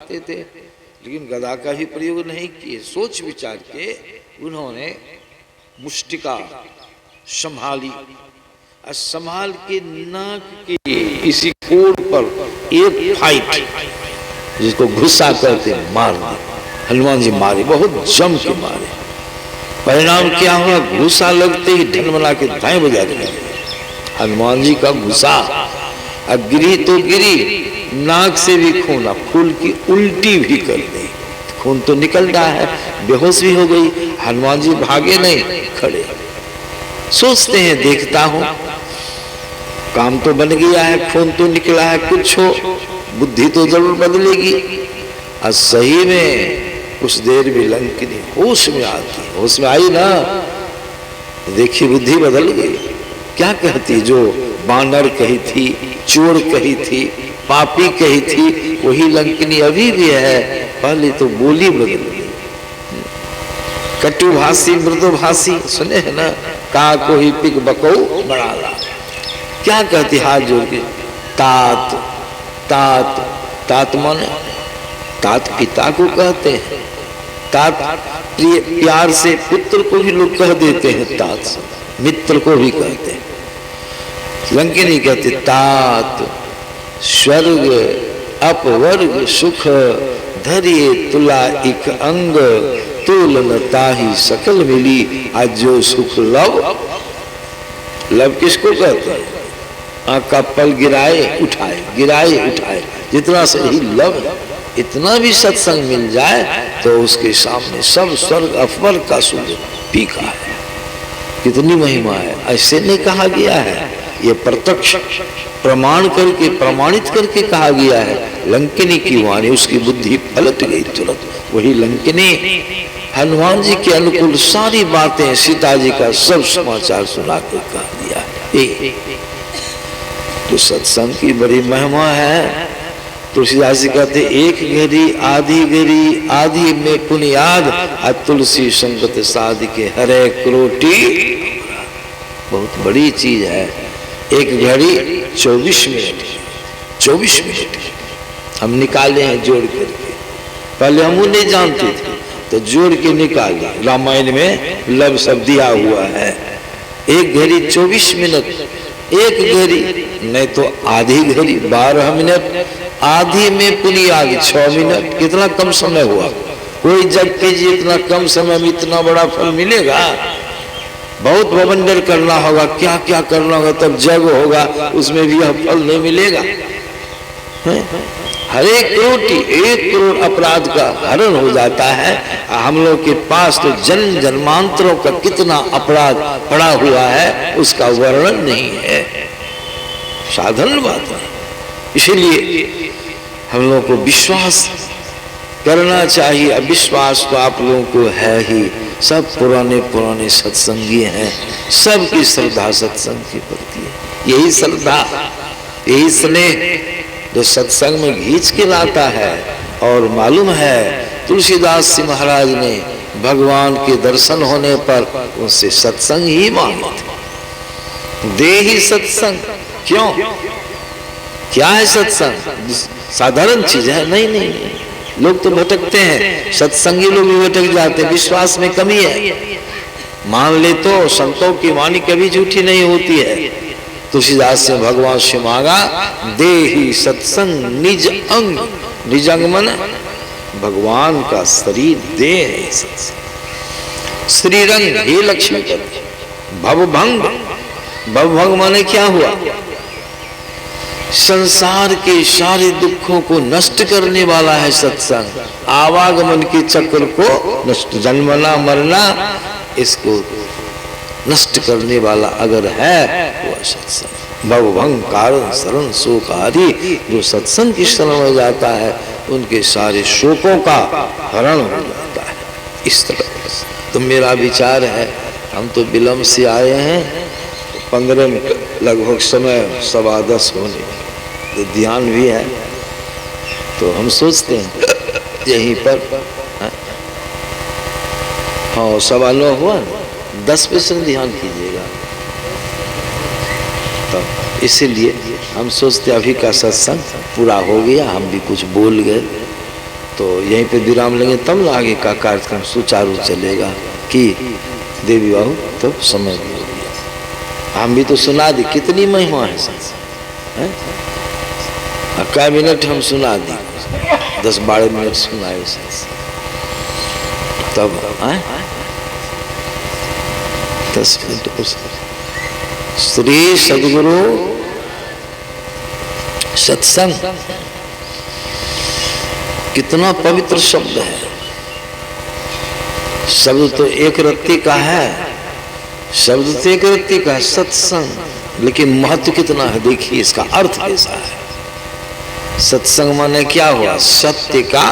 थे, लेकिन गदा का भी प्रयोग नहीं किए। सोच विचार के उन्होंने मुष्टिका संभाली और संभाल के नाक के इसी कोण पर एक फाइट, जिसको घुसा करते मार दिया। हनुमान जी मारे, बहुत जम के मारे। परिणाम क्या हुआ? घुसा लगते ही ढलमला के दाएं बजा दिया। हनुमान जी का घुसा अब गिरी तो गिरी, नाक से भी खून, फूल की उल्टी भी कर दी, खून तो निकल रहा है, बेहोश भी हो गई। हनुमान जी भागे नहीं, खड़े सोचते हैं देखता हूं, काम तो बन गया है, खून तो निकला है, कुछ हो, बुद्धि तो जरूर बदलेगी। और सही में कुछ देर भी लंकिनी होश में आती, होश में आई ना, देखी बुद्धि बदल गई। क्या कहती? जो बानर कही थी, चोर कही थी, पापी कही थी, वही लंकिनी अभी भी है। पहले तो बोली बदल गई। कटुभाषी मृदुभाषी सुने है ना, का कोई पिक बको बड़ाला। क्या कहती? हाथ जोड़ के तात तात तात माने तात पिता को कहते हैं। तात प्यार से पुत्र को भी लोग कह देते हैं, तात से मित्र को भी कहते हैं। लंकिनी कहते तात स्वर्ग अपवर्ग सुख धरिए तुला एक अंग, तुलन ताही सकल मिली आज जो सुख लव। लव किसको कहते हैं? आँख का पल गिराए उठाए, गिराए उठाए, जितना सही लव। इतना भी सत्संग मिल जाए तो उसके सामने सब स्वर्ग अपवर्ग का सुख फीका है। कितनी महिमा है! ऐसे नहीं कहा गया है, ये प्रत्यक्ष प्रमाण करके प्रमाणित करके कहा गया है। लंकिनी की वाणी, उसकी बुद्धि पलट गई तुरंत। वही लंकिनी हनुमान जी के अनुकूल सारी बातें, सीता जी का सब समाचार सुना कर कह दिया। तो सत्संग की बड़ी महिमा है। तुलसीदास जी कहते एक घड़ी आधी में पुनियाद, तुलसी संगत साध के हरे करोटी। बहुत बड़ी चीज है। एक घड़ी 24 मिनट, 24 मिनट हम निकाले हैं जोड़ करके। पहले हम वो नहीं जानते थे, तो जोड़ के निकाले। रामायण में लव शब्द दिया हुआ है। एक घड़ी 24 मिनट, एक घड़ी नहीं तो आधी घड़ी 12 मिनट, आधी में पुनियाद 6 मिनट। कितना कम समय हुआ! कोई जग कीजिए, इतना कम समय में इतना बड़ा फल मिलेगा? बहुत बवंडर करना होगा, क्या क्या करना होगा, तब जग होगा, उसमें भी यह फल नहीं मिलेगा। हर एक कोटि 1 करोड़ अपराध का हरण हो जाता है। हम लोग के पास तो जन्म जन्मांतरों का कितना अपराध पड़ा हुआ है, उसका वर्णन नहीं है। साधारण बात है। इसीलिए हम लोग को विश्वास करना चाहिए। अविश्वास तो आप लोगों को है ही। सब पुराने सत्संगी हैं, सबकी श्रद्धा सत्संग के प्रति है। यही श्रद्धा, यही स्नेह जो सत्संग में खींच के लाता है। और मालूम है तुलसीदास जी महाराज ने भगवान के दर्शन होने पर उनसे सत्संग ही मांगा था। दे ही सत्संग। क्यों? क्या है सत्संग? साधारण चीज है? नहीं, लोग तो भटकते हैं, सत्संगी लोग भी भटक जाते हैं। विश्वास में कमी है। मान ले तो संतों की वाणी कभी झूठी नहीं होती है। तुलसीदास से भगवान से मांगा, दे ही सत्संग निज अंग। निज अंग मन भगवान का शरीर दे सत्संग। श्रीरंग हे लक्ष्मी भवभंग। भवभंग माने क्या हुआ? संसार के सारे दुखों को नष्ट करने वाला है सत्संग। आवागमन के चक्र को नष्ट, जन्मना मरना, इसको नष्ट करने वाला अगर है वो सत्संग। भवभंग कारण शरण शोकहारी। जो सत्संग की शरण में जाता है उनके सारे शोकों का हरण हो जाता है। इस तरह तो मेरा विचार है। हम तो विलंब से आए हैं, 15 मिनट लगभग समय 10:15 होने, तो ध्यान भी है। तो हम सोचते हैं यहीं पर, हाँ 9:15 हुआ, 10% ध्यान कीजिएगा। तो इसीलिए हम सोचते अभी का सत्संग पूरा हो गया, हम भी कुछ बोल गए। तो यहीं पे विराम लेंगे, तब ना आगे का कार्यक्रम सुचारू चलेगा कि देवी बाबू तो समय भी हो गया। हम भी तो सुना दी, कितनी महिमा है है? क्या मिनट हम सुना दी, 10-12 मिनट सुनाए तब 10 मिनट। श्री सद्गुरु सत्संग कितना पवित्र शब्द है। शब्द तो एक रत्ती का है, शब्द तो एक रत्ती का है सत्संग, लेकिन महत्व कितना है देखिए, इसका अर्थ कैसा है। सत्संग माने क्या हुआ? सत्य का,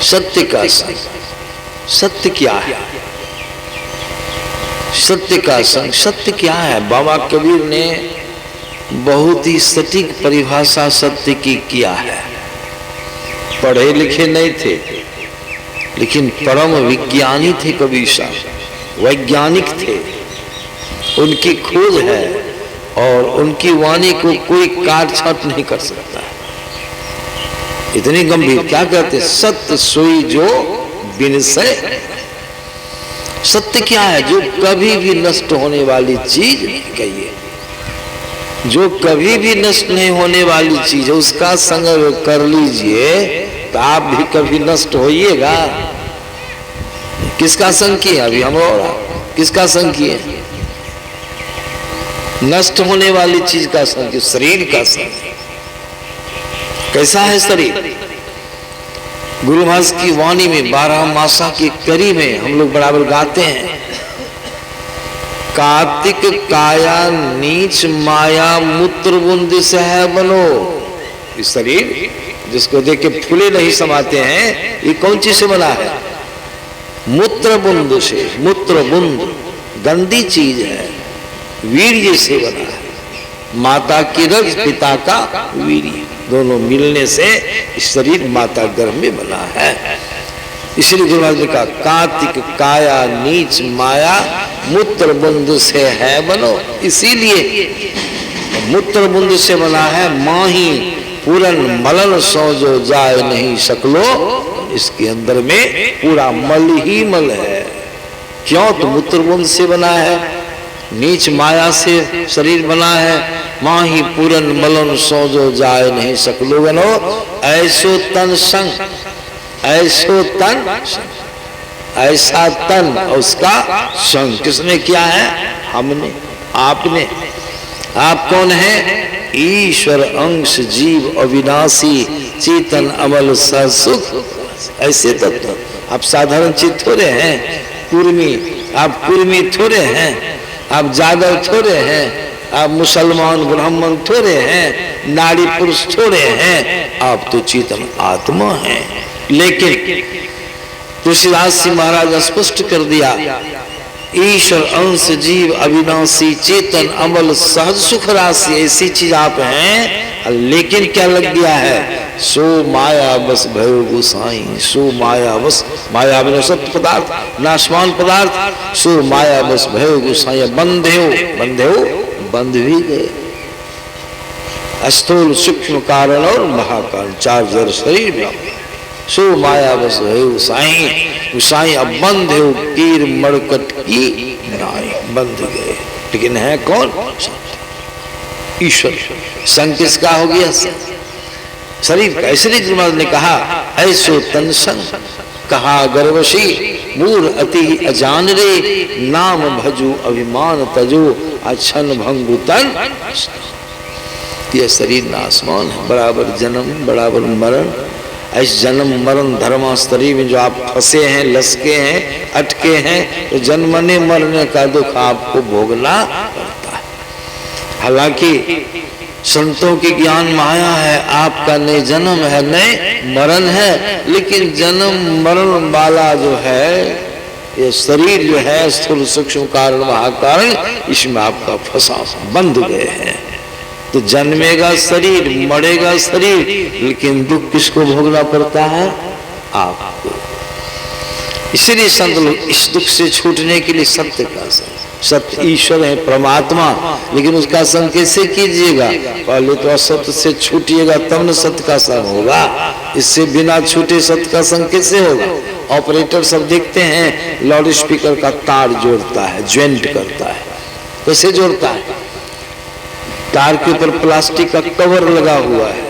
सत्य का संग। सत्य क्या है? सत्य का संग। सत्य क्या है? बाबा कबीर ने बहुत ही सटीक परिभाषा सत्य की किया है। पढ़े लिखे नहीं थे, लेकिन परम विज्ञानी थे कबीर साहब, वैज्ञानिक थे। उनकी खोज है और उनकी वाणी को कोई काट छाट नहीं कर सकता। इतनी गंभीर। क्या कहते? सत्य सोई जो बिनसै। सत्य क्या है? जो कभी भी नष्ट होने वाली चीज नहीं, कहिए, जो कभी भी नष्ट नहीं होने वाली चीज है उसका संग कर लीजिए तो आप भी कभी नष्ट होइएगा। किसका संग किया? अभी हम और किसका संग किए? नष्ट होने वाली चीज का संग, शरीर का संग। कैसा है शरीर? गुरु महाराज की वाणी में 12 मासा की करी में हम लोग बराबर गाते हैं, कार्तिक काया नीच माया मूत्र बूंद से है बनो। इस शरीर जिसको देख के फूले नहीं समाते हैं, ये कौन चीज से बना है? मूत्र बूंद से। मूत्र बूंद गंदी चीज है, वीर्य से बना है। माता की रज, पिता का वीर्य, दोनों मिलने से इस शरीर माता गर्भ में बना है। इसलिए गुरु महाराज ने कहा कार्तिक काया नीच माया मूत्र बुंद से है बनो। इसीलिए मूत्र बुंद से बना है। माही पूरन मलन सो जो जाए नहीं सकलो। इसके अंदर में पूरा मल ही मल है। क्यों? तो मूत्र बुंद से बना है, नीच माया से शरीर बना है। माही पूरन मलन सो जो जाए नहीं सकलो बनो। ऐसो तन संग, ऐसो तन, ऐसा तन और उसका संग किसने किया है? हमने, आपने। आप कौन है? ईश्वर अंश जीव अविनाशी चेतन अमल सहसुख। ऐसे तत्व। आप साधारण चीज थोड़े हैं, कुर्मी। आप कुर्मी थोड़े हैं, आप जादव थोड़े हैं, आप मुसलमान ब्राह्मण थोड़े हैं, नारी पुरुष थोड़े हैं। आप तो चेतन आत्मा हैं। लेकिन तुलसीदास जी महाराज स्पष्ट कर दिया, ईश्वर अंश जीव अविनाशी चेतन अमल सहज सुख राशि। ऐसी चीज आप हैं, लेकिन क्या लग गया है? सो माया बस भयो गोसाई। सो माया बस, माया बिना सत्य पदार्थ नाशवान पदार्थ। सो माया बस भयो गोसाई। बंधे हो, बंधे हो, बंध भी गए। स्थूल सूक्ष्म कारण और महाकारण, 4 जड़ शरीर में। सो माया बस है साईं। साईं अब बंध हो कीर मड़कट की नाई। बंध गए, लेकिन है कौन? ईश्वर। संग किसका हो गया? शरीर का। इसलिए गुरु महाराज ने कहा ऐसो तन संग। कहा गर्वशी मूर अति अजान रे। नाम भजू अभिमान तजो अछन भंगु तन। यह शरीर नासमान है, बराबर जन्म बराबर मरण। इस जन्म मरण धर्मास्तरी में जो आप फंसे हैं, लसके हैं, अटके हैं, तो जन्मने मरने का दुख आपको भोगना पड़ता है। हालांकि संतों की ज्ञान माया है, आपका नहीं जन्म है नहीं मरण है, लेकिन जन्म मरण वाला जो है ये शरीर जो है स्थूल सूक्ष्म कारण महाकारण, इसमें आपका फंसा बंध गए हैं। तो जन्मेगा शरीर, मरेगा शरीर, लेकिन दुख किसको भोगना पड़ता है? आपको। इसलिए संत लोग इस दुख से छूटने के लिए सत्य का संग, सत्य ईश्वर है, परमात्मा, लेकिन उसका संग कैसे कीजिएगा? पहले तो असत्य से छूटिएगा तब न सत्य का संग होगा। इससे बिना छूटे सत्य का संग कैसे होगा? ऑपरेटर सब देखते हैं लाउड स्पीकर का तार जोड़ता है, ज्वाइंट करता है। कैसे जोड़ता है? तार के ऊपर प्लास्टिक का कवर लगा हुआ है,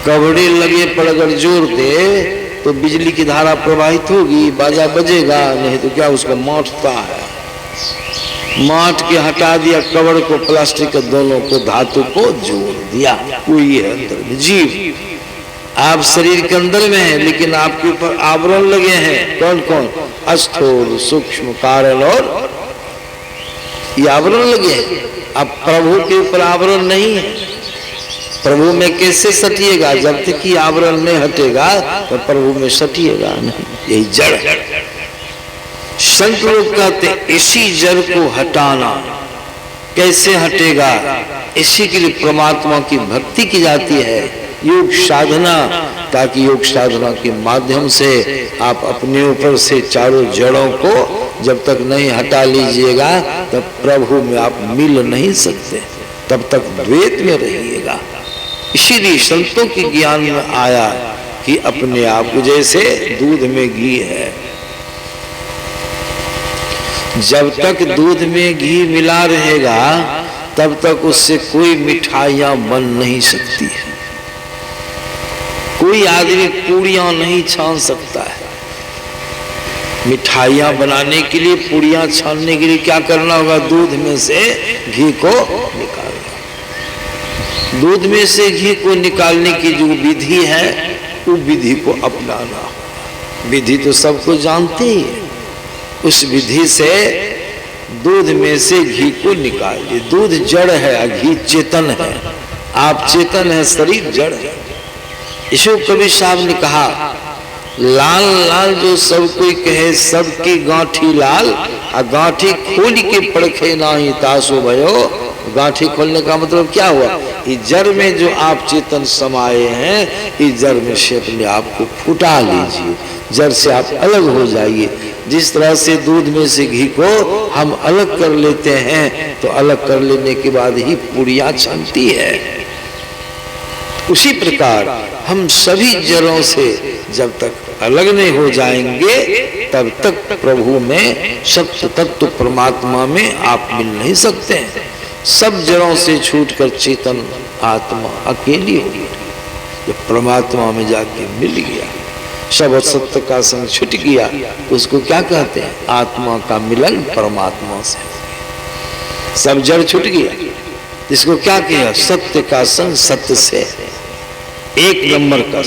कवड़े लगे पर अगर जोड़ दे तो बिजली की धारा प्रवाहित होगी, बाजा बजेगा, नहीं तो क्या उसको माटता है। माट के हटा दिया कवर को, प्लास्टिक के दोनों को, धातु को जोड़ दिया। कोई है अंदर में जीव, आप शरीर के अंदर में है, लेकिन आपके ऊपर आवरण लगे हैं। कौन कौन? स्थूल, सूक्ष्म, कारण और ये आवरण लगे हैं। अब प्रभु के ऊपर आवरण नहीं है। प्रभु में कैसे सटिएगा? जब तक कि आवरण नहीं हटेगा तो प्रभु में सटिएगा नहीं। यही जड़ है। संत लोग कहते इसी जड़ को हटाना कैसे हटेगा? इसी के लिए परमात्मा की भक्ति की जाती है, योग साधना, ताकि योग साधना के माध्यम से आप अपने ऊपर से चारों जड़ों को जब तक नहीं हटा लीजिएगा तब प्रभु में आप मिल नहीं सकते, तब तक द्वैत में रहिएगा। इसीलिए संतों के ज्ञान में आया कि अपने आप को जैसे दूध में घी है, जब तक दूध में घी मिला रहेगा तब तक उससे कोई मिठाइयां बन नहीं सकती है। कोई आदमी पूड़ियां नहीं छान सकता है। मिठाइयां बनाने के लिए, पूड़ियां छानने के लिए क्या करना होगा? दूध में से घी को निकालना। दूध में से घी को निकालने की जो विधि है वो विधि को अपनाना। विधि तो सबको जानते ही है। उस विधि से दूध में से घी को निकालिए। दूध जड़ है, घी चेतन है। आप चेतन है, शरीर जड़ है। ईशो कबीर साहब ने कहा, लाल लाल जो सब कोई कहे सबकी गांठी लाल, आ गांठी खोल के पड़खे नाही तासो भयो। गांठी खोलने का मतलब क्या हुआ? इस जड़ में जो आप चेतन समाये हैं, इस जड़ में से अपने आप को फुटा लीजिए, जड़ से आप अलग हो जाइए। जिस तरह से दूध में से घी को हम अलग कर लेते हैं तो अलग कर लेने के बाद ही पूड़ियां छनती है, उसी प्रकार हम सभी जड़ों से जब तक अलग नहीं हो जाएंगे तब तक प्रभु में, सत्य तत्व परमात्मा में आप मिल नहीं सकते हैं। सब जड़ों से छूटकर चेतन आत्मा अकेली हो गई। जब परमात्मा में जाके मिल गया, सब सत्य का संग छूट गया, तो उसको क्या कहते हैं? आत्मा का मिलन परमात्मा से। सब जड़ छूट गया, इसको क्या किया? सत्य का संग सत्य से, एक नंबर का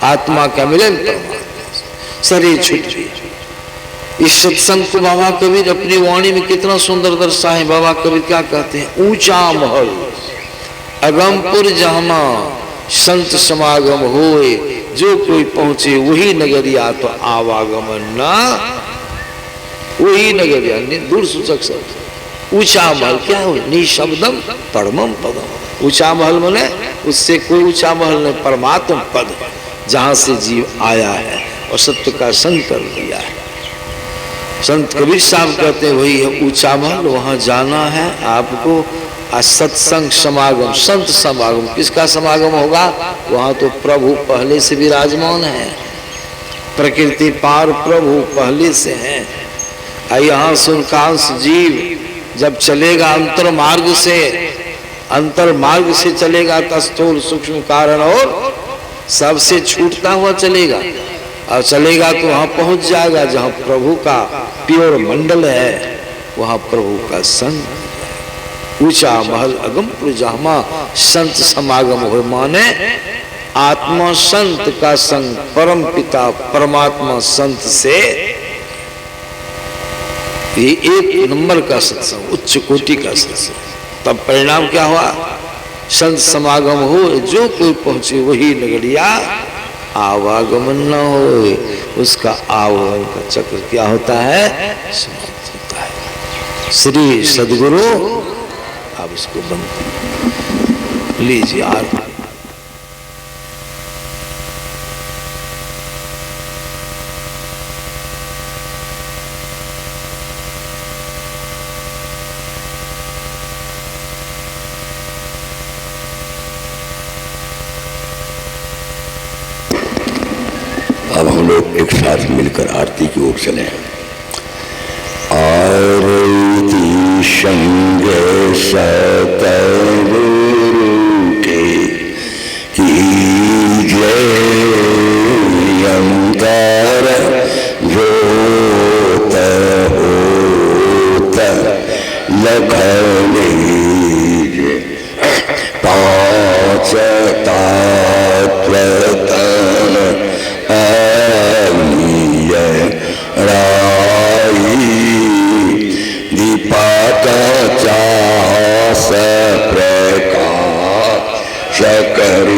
आत्मा का मिलन परमात्मा से। शरीर छूट गया। इस सत्संग को बाबा कबीर अपनी वाणी में कितना सुंदर दर्शा है। बाबा कबीर क्या कहते हैं? ऊंचा महल अगमपुर जहमा संत समागम होए, जो कोई पहुंचे वही नगरिया तो आवागमन ना, वही नगरिया। दूर सूचक शब्द ऊंचा महल क्या हो? निशब्दम परमम पदम। ऊंचा महल माने उससे कोई ऊंचा महल नहीं, परमात्मा पद, जहां से जीव आया है और सत्य का संग कर दिया है। संत कबीर साहब कहते हैं वही है ऊंचा महल, वहां जाना है आपको। सत्संग समागम, संत समागम, किसका समागम होगा? वहां तो प्रभु पहले से विराजमान है, प्रकृति पार प्रभु पहले से हैं। यहाँ सुनकांश जीव जब चलेगा अंतर मार्ग से चलेगा, तस्थूल सूक्ष्म कारण और सबसे छूटता हुआ चलेगा, और चलेगा तो वहां पहुंच जाएगा जहां प्रभु का प्योर मंडल है, वहां प्रभु का संग। ऊंचा महल अगमपुर जहमा संत समागम हो, माने आत्मा संत का संग, परम पिता परमात्मा संत से। ये एक नंबर का सत्संग, उच्च कोटि का सत्संग। तब परिणाम क्या हुआ? संत समागम हो, जो कोई पहुंचे वही नगरिया आवागमन न हो, उसका आवागमन का चक्र क्या होता है? समाप्त होता है। श्री सदगुरु आप इसको बंद लीजिए। आरती लोग एक साथ मिलकर आरती की ओर चले। आरती संग सतगुरु के कीजिए अंतर जोत होत लख लीजिए। पांच तत्व तन अग्नि राई दीपक चास प्रकाश कर